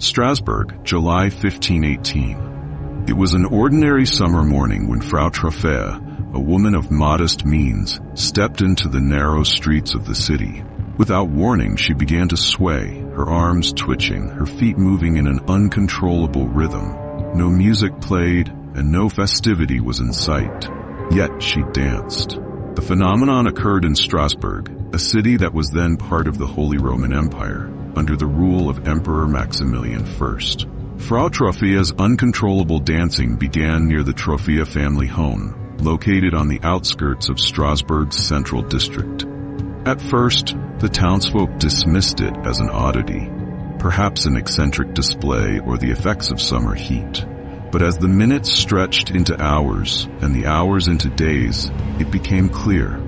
Strasbourg, July 1518. It was an ordinary summer morning when Frau Trophäa, a woman of modest means, stepped into the narrow streets of the city. Without warning, she began to sway, her arms twitching, her feet moving in an uncontrollable rhythm. No music played, and no festivity was in sight. Yet she danced. The phenomenon occurred in Strasbourg, a city that was then part of the Holy Roman Empire, under the rule of Emperor Maximilian I. Frau Trophäa's uncontrollable dancing began near the Trophäa family home, located on the outskirts of Strasbourg's central district. At first, the townsfolk dismissed it as an oddity, perhaps an eccentric display or the effects of summer heat. But as the minutes stretched into hours and the hours into days, it became clear.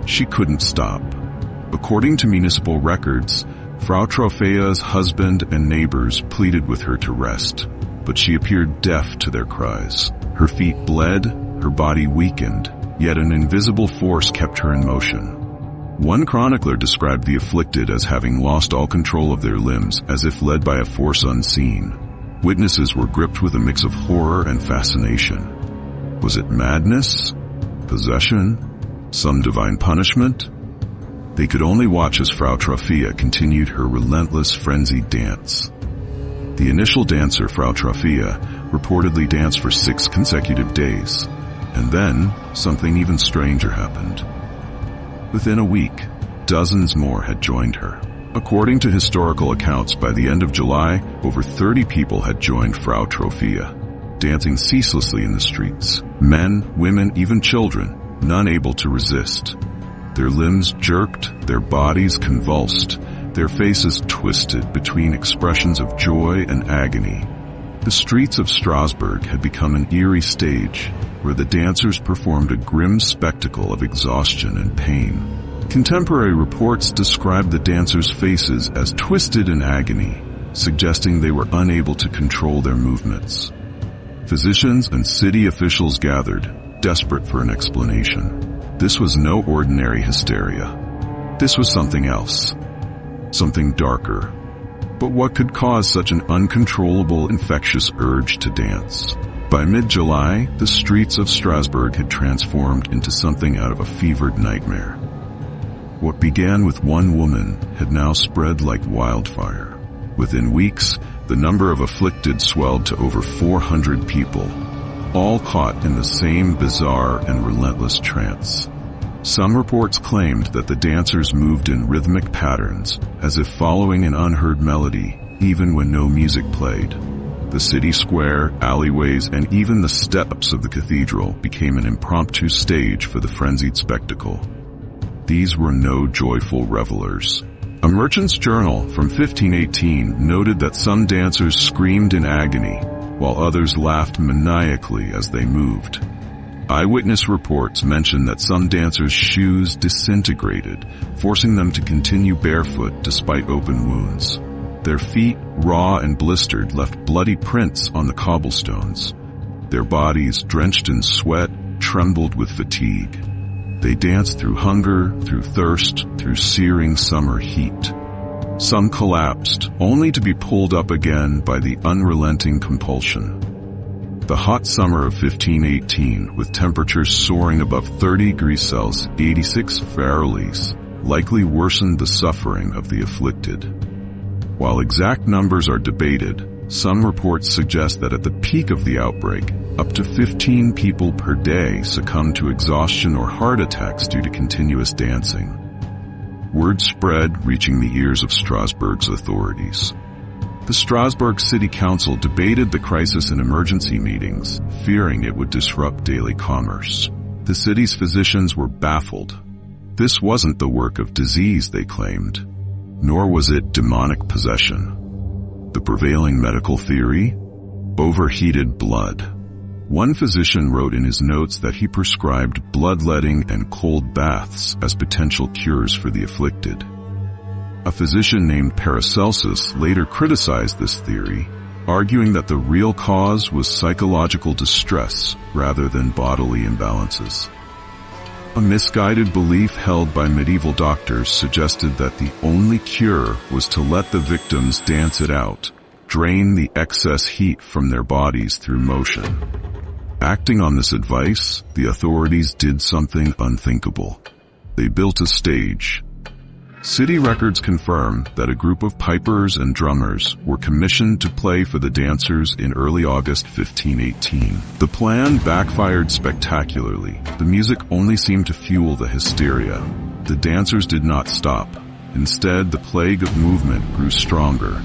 She couldn't stop. According to municipal records, Frau Trophäa's husband and neighbors pleaded with her to rest, but she appeared deaf to their cries. Her feet bled, her body weakened, yet an invisible force kept her in motion. One chronicler described the afflicted as having lost all control of their limbs, as if led by a force unseen. Witnesses were gripped with a mix of horror and fascination. Was it madness? Possession? Some divine punishment? They could only watch as Frau Trophäa continued her relentless, frenzied dance. The initial dancer, Frau Trophäa, reportedly danced for 6 consecutive days. And then, something even stranger happened. Within a week, dozens more had joined her. According to historical accounts, by the end of July, over 30 people had joined Frau Trophäa, dancing ceaselessly in the streets. Men, women, even children, none able to resist. Their limbs jerked, their bodies convulsed, their faces twisted between expressions of joy and agony. The streets of Strasbourg had become an eerie stage where the dancers performed a grim spectacle of exhaustion and pain. Contemporary reports described the dancers' faces as twisted in agony, suggesting they were unable to control their movements. Physicians and city officials gathered, desperate for an explanation. This was no ordinary hysteria. This was something else. Something darker. But what could cause such an uncontrollable, infectious urge to dance? By mid-July, the streets of Strasbourg had transformed into something out of a fevered nightmare. What began with one woman had now spread like wildfire. Within weeks, the number of afflicted swelled to over 400 people, all caught in the same bizarre and relentless trance. Some reports claimed that the dancers moved in rhythmic patterns, as if following an unheard melody, even when no music played. The city square, alleyways, and even the steps of the cathedral became an impromptu stage for the frenzied spectacle. These were no joyful revelers. A merchant's journal from 1518 noted that some dancers screamed in agony, while others laughed maniacally as they moved. Eyewitness reports mention that some dancers' shoes disintegrated, forcing them to continue barefoot despite open wounds. Their feet, raw and blistered, left bloody prints on the cobblestones. Their bodies, drenched in sweat, trembled with fatigue. They danced through hunger, through thirst, through searing summer heat. Some collapsed, only to be pulled up again by the unrelenting compulsion. The hot summer of 1518, with temperatures soaring above 30 degrees Celsius, 86 Fahrenheit, likely worsened the suffering of the afflicted. While exact numbers are debated, some reports suggest that at the peak of the outbreak, up to 15 people per day succumbed to exhaustion or heart attacks due to continuous dancing. Word spread, reaching the ears of Strasbourg's authorities. The Strasbourg City Council debated the crisis in emergency meetings, fearing it would disrupt daily commerce. The city's physicians were baffled. This wasn't the work of disease, they claimed, nor was it demonic possession. The prevailing medical theory? Overheated blood. One physician wrote in his notes that he prescribed bloodletting and cold baths as potential cures for the afflicted. A physician named Paracelsus later criticized this theory, arguing that the real cause was psychological distress rather than bodily imbalances. A misguided belief held by medieval doctors suggested that the only cure was to let the victims dance it out, drain the excess heat from their bodies through motion. Acting on this advice, the authorities did something unthinkable. They built a stage. City records confirm that a group of pipers and drummers were commissioned to play for the dancers in early August 1518. The plan backfired spectacularly. The music only seemed to fuel the hysteria. The dancers did not stop. Instead, the plague of movement grew stronger.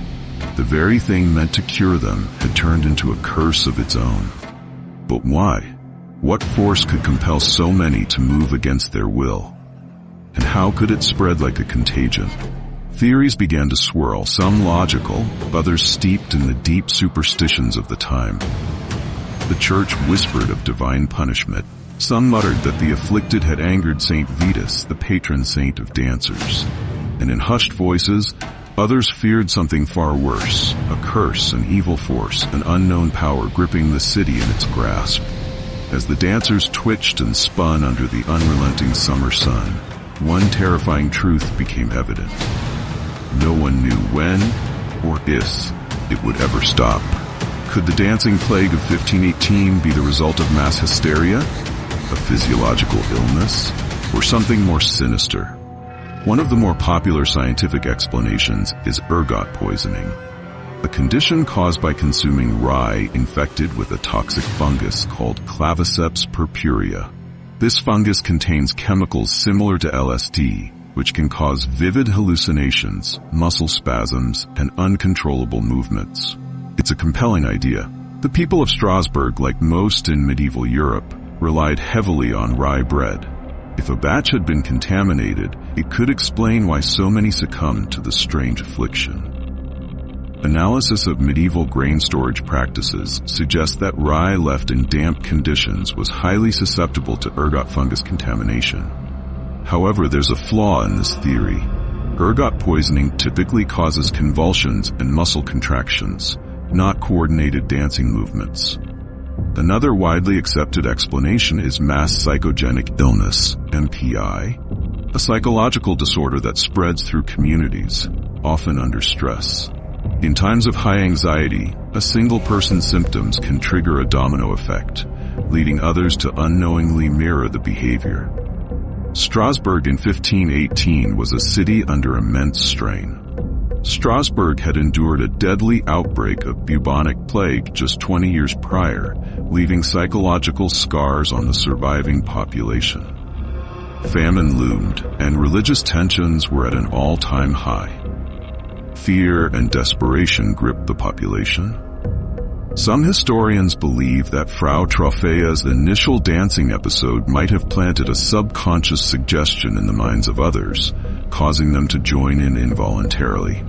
The very thing meant to cure them had turned into a curse of its own. But why? What force could compel so many to move against their will? And how could it spread like a contagion? Theories began to swirl, some logical, others steeped in the deep superstitions of the time. The church whispered of divine punishment. Some muttered that the afflicted had angered Saint Vitus, the patron saint of dancers. And in hushed voices, others feared something far worse, a curse, an evil force, an unknown power gripping the city in its grasp. As the dancers twitched and spun under the unrelenting summer sun, one terrifying truth became evident. No one knew when or if it would ever stop. Could the dancing plague of 1518 be the result of mass hysteria, a physiological illness, or something more sinister? One of the more popular scientific explanations is ergot poisoning, a condition caused by consuming rye infected with a toxic fungus called Claviceps purpurea. This fungus contains chemicals similar to LSD, which can cause vivid hallucinations, muscle spasms, and uncontrollable movements. It's a compelling idea. The people of Strasbourg, like most in medieval Europe, relied heavily on rye bread. If a batch had been contaminated, it could explain why so many succumbed to the strange affliction. Analysis of medieval grain storage practices suggests that rye left in damp conditions was highly susceptible to ergot fungus contamination. However, there's a flaw in this theory. Ergot poisoning typically causes convulsions and muscle contractions, not coordinated dancing movements. Another widely accepted explanation is mass psychogenic illness, MPI, a psychological disorder that spreads through communities, often under stress. In times of high anxiety, a single person's symptoms can trigger a domino effect, leading others to unknowingly mirror the behavior. Strasbourg in 1518 was a city under immense strain. Strasbourg had endured a deadly outbreak of bubonic plague just 20 years prior, leaving psychological scars on the surviving population. Famine loomed, and religious tensions were at an all-time high. Fear and desperation gripped the population. Some historians believe that Frau Troffea's initial dancing episode might have planted a subconscious suggestion in the minds of others, causing them to join in involuntarily.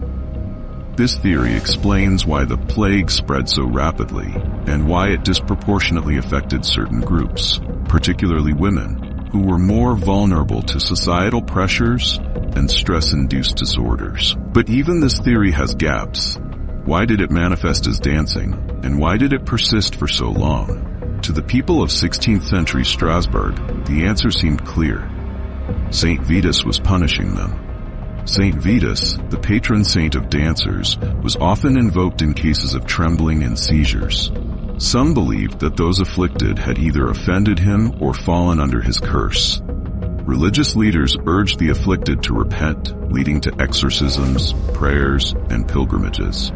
This theory explains why the plague spread so rapidly, and why it disproportionately affected certain groups, particularly women, who were more vulnerable to societal pressures and stress-induced disorders. But even this theory has gaps. Why did it manifest as dancing, and why did it persist for so long? To the people of 16th century Strasbourg, the answer seemed clear. Saint Vitus was punishing them. Saint Vitus, the patron saint of dancers, was often invoked in cases of trembling and seizures. Some believed that those afflicted had either offended him or fallen under his curse. Religious leaders urged the afflicted to repent, leading to exorcisms, prayers, and pilgrimages.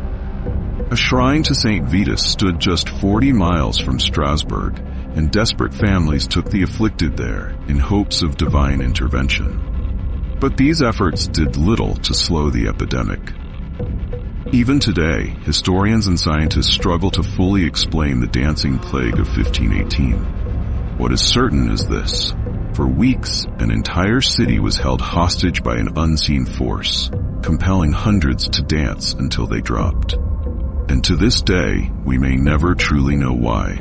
A shrine to Saint Vitus stood just 40 miles from Strasbourg, and desperate families took the afflicted there in hopes of divine intervention. But these efforts did little to slow the epidemic. Even today, historians and scientists struggle to fully explain the dancing plague of 1518. What is certain is this. For weeks, an entire city was held hostage by an unseen force, compelling hundreds to dance until they dropped. And to this day, we may never truly know why.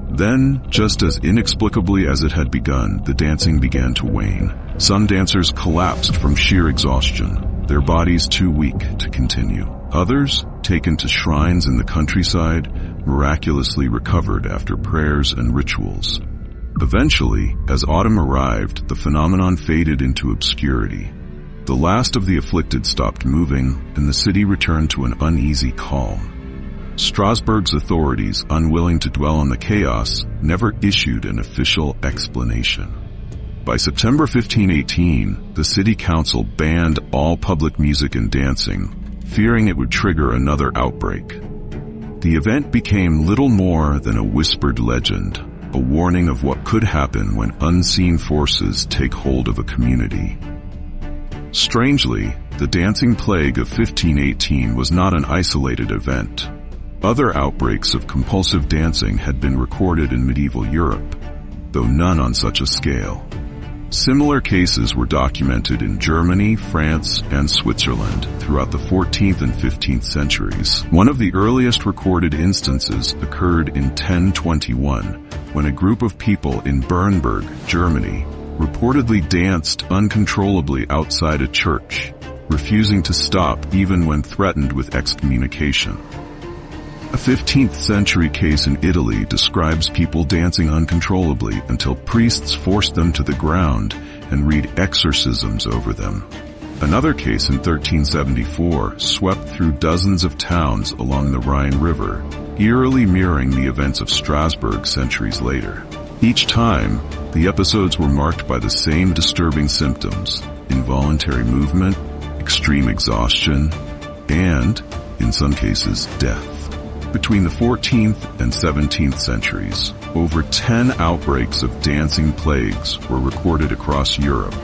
Then, just as inexplicably as it had begun, the dancing began to wane. Some dancers collapsed from sheer exhaustion, their bodies too weak to continue. Others, taken to shrines in the countryside, miraculously recovered after prayers and rituals. Eventually, as autumn arrived, the phenomenon faded into obscurity. The last of the afflicted stopped moving, and the city returned to an uneasy calm. Strasbourg's authorities, unwilling to dwell on the chaos, never issued an official explanation. By September 1518, the city council banned all public music and dancing, fearing it would trigger another outbreak. The event became little more than a whispered legend, a warning of what could happen when unseen forces take hold of a community. Strangely, the dancing plague of 1518 was not an isolated event. Other outbreaks of compulsive dancing had been recorded in medieval Europe, though none on such a scale. Similar cases were documented in Germany, France, and Switzerland throughout the 14th and 15th centuries. One of the earliest recorded instances occurred in 1021, when a group of people in Bernburg, Germany, reportedly danced uncontrollably outside a church, refusing to stop even when threatened with excommunication. A 15th century case in Italy describes people dancing uncontrollably until priests forced them to the ground and read exorcisms over them. Another case in 1374 swept through dozens of towns along the Rhine River, eerily mirroring the events of Strasbourg centuries later. Each time, the episodes were marked by the same disturbing symptoms: involuntary movement, extreme exhaustion, and, in some cases, death. Between the 14th and 17th centuries, over 10 outbreaks of dancing plagues were recorded across Europe,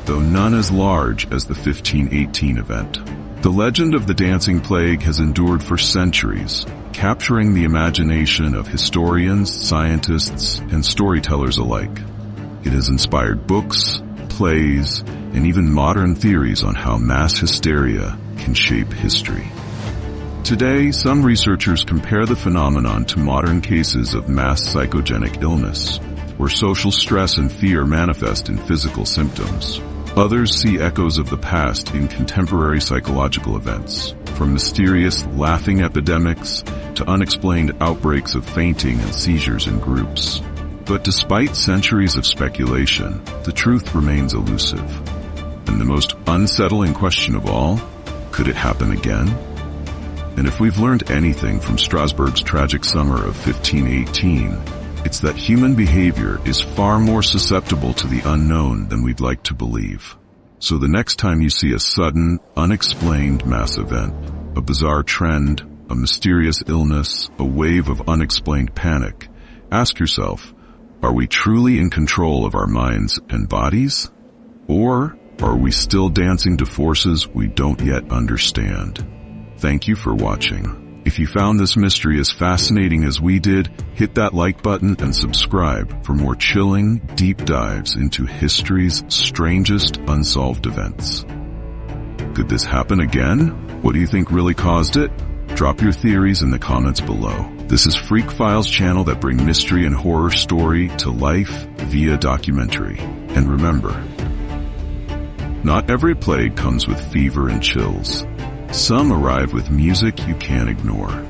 though none as large as the 1518 event. The legend of the dancing plague has endured for centuries, capturing the imagination of historians, scientists, and storytellers alike. It has inspired books, plays, and even modern theories on how mass hysteria can shape history. Today, some researchers compare the phenomenon to modern cases of mass psychogenic illness, where social stress and fear manifest in physical symptoms. Others see echoes of the past in contemporary psychological events, from mysterious laughing epidemics to unexplained outbreaks of fainting and seizures in groups. But despite centuries of speculation, the truth remains elusive. And the most unsettling question of all, could it happen again? And if we've learned anything from Strasbourg's tragic summer of 1518, it's that human behavior is far more susceptible to the unknown than we'd like to believe. So the next time you see a sudden, unexplained mass event, a bizarre trend, a mysterious illness, a wave of unexplained panic, ask yourself, are we truly in control of our minds and bodies? Or are we still dancing to forces we don't yet understand? Thank you for watching. If you found this mystery as fascinating as we did, hit that like button and subscribe for more chilling, deep dives into history's strangest unsolved events. Could this happen again? What do you think really caused it? Drop your theories in the comments below. This is Freak Files channel that bring mystery and horror story to life via documentary. And remember, not every plague comes with fever and chills. Some arrive with music you can't ignore.